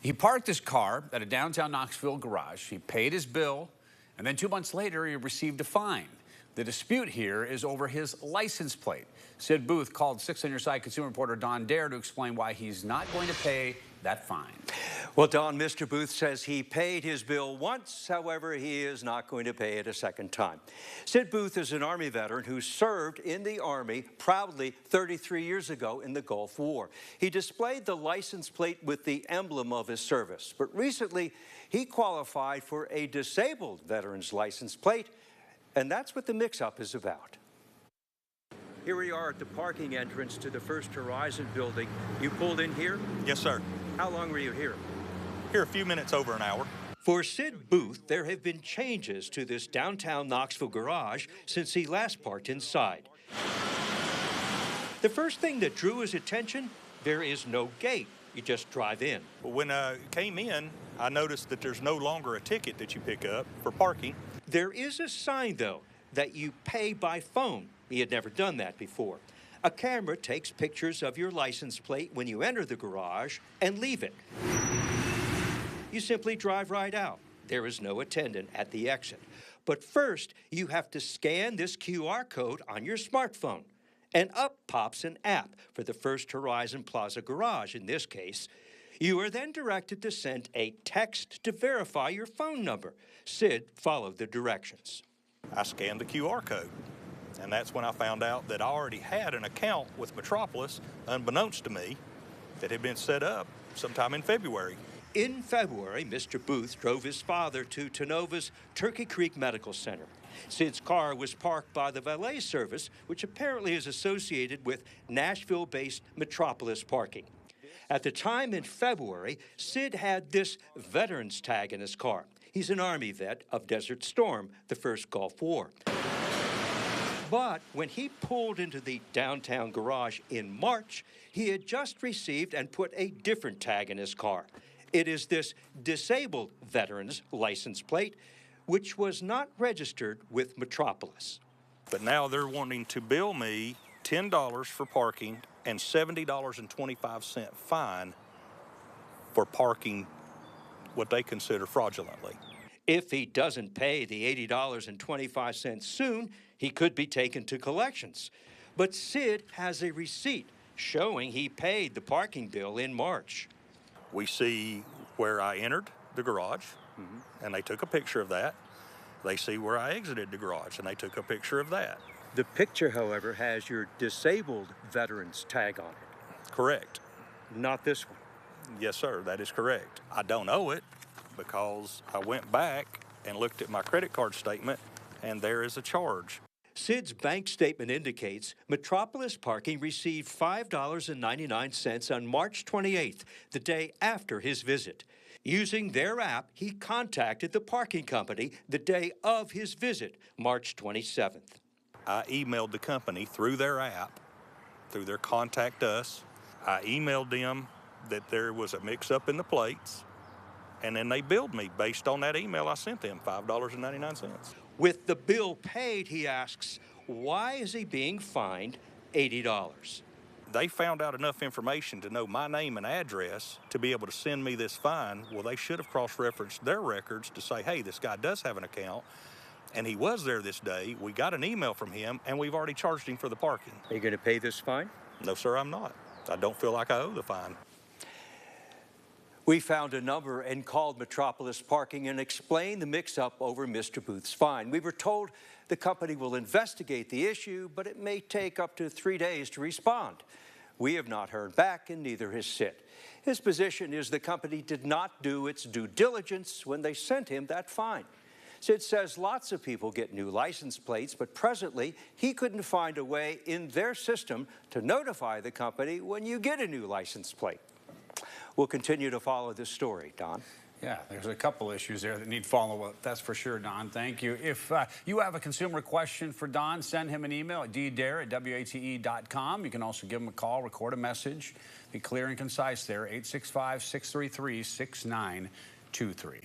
He parked his car at a downtown Knoxville garage. He paid his bill, and then 2 months later, he received a fine. The dispute here is over his license plate. Sid Booth called 6 on Your Side consumer reporter Don Dare to explain why he's not going to pay that fine. Well, Don, Mr. Booth says he paid his bill once. However, he is not going to pay it a second time. Sid Booth is an Army veteran who served in the Army proudly 33 years ago in the Gulf War. He displayed the license plate with the emblem of his service. But recently, he qualified for a disabled veteran's license plate, and that's what the mix-up is about. Here we are at the parking entrance to the First Horizon building. You pulled in here? Yes, sir. How long were you here? Here a few minutes over an hour. For Sid Booth, there have been changes to this downtown Knoxville garage since he last parked inside. The first thing that drew his attention, there is no gate. You just drive in. When I came in, I noticed that there's no longer a ticket that you pick up for parking. There is a sign, though, that you pay by phone. He had never done that before. A camera takes pictures of your license plate when you enter the garage and leave it. You simply drive right out. There is no attendant at the exit. But first, you have to scan this QR code on your smartphone. And up pops an app for the First Horizon Plaza garage, in this case. You are then directed to send a text to verify your phone number. Sid followed the directions. I scanned the QR code, and that's when I found out that I already had an account with Metropolis, unbeknownst to me, that had been set up sometime in February. In February, Mr. Booth drove his father to Tenova's Turkey Creek Medical Center. Sid's car was parked by the valet service, which apparently is associated with Nashville-based Metropolis Parking. At the time in February, Sid had this veteran's tag in his car. He's an Army vet of Desert Storm, the first Gulf War. But when he pulled into the downtown garage in March, he had just received and put a different tag in his car. It is this disabled veteran's license plate, which was not registered with Metropolis. But now they're wanting to bill me $10 for parking and $70.25 fine for parking what they consider fraudulently. If he doesn't pay the $80.25 soon, he could be taken to collections. But Sid has a receipt showing he paid the parking bill in March. We see where I entered the garage, and they took a picture of that. They see where I exited the garage, and they took a picture of that. The picture, however, has your disabled veteran's tag on it. Correct. Not this one. Yes, sir, that is correct. I don't owe it because I went back and looked at my credit card statement, and there is a charge. Sid's bank statement indicates Metropolis Parking received $5.99 on March 28th, the day after his visit. Using their app, he contacted the parking company the day of his visit, March 27th. I emailed the company through their app, through their Contact Us. I emailed them that there was a mix-up in the plates, and then they billed me based on that email I sent them, $5.99. With the bill paid, he asks, why is he being fined $80? They found out enough information to know my name and address to be able to send me this fine. Well, they should have cross-referenced their records to say, hey, this guy does have an account, and he was there this day. We got an email from him, and we've already charged him for the parking. Are you going to pay this fine? No, sir, I'm not. I don't feel like I owe the fine. We found a number and called Metropolis Parking and explained the mix-up over Mr. Booth's fine. We were told the company will investigate the issue, but it may take up to 3 days to respond. We have not heard back, and neither has Sid. His position is the company did not do its due diligence when they sent him that fine. Sid says lots of people get new license plates, but presently he couldn't find a way in their system to notify the company when you get a new license plate. We'll continue to follow this story, Don. Yeah, there's a couple issues there that need follow-up. That's for sure, Don. Thank you. If you have a consumer question for Don, send him an email at ddare@wate.com. You can also give him a call, record a message. Be clear and concise there, 865-633-6923.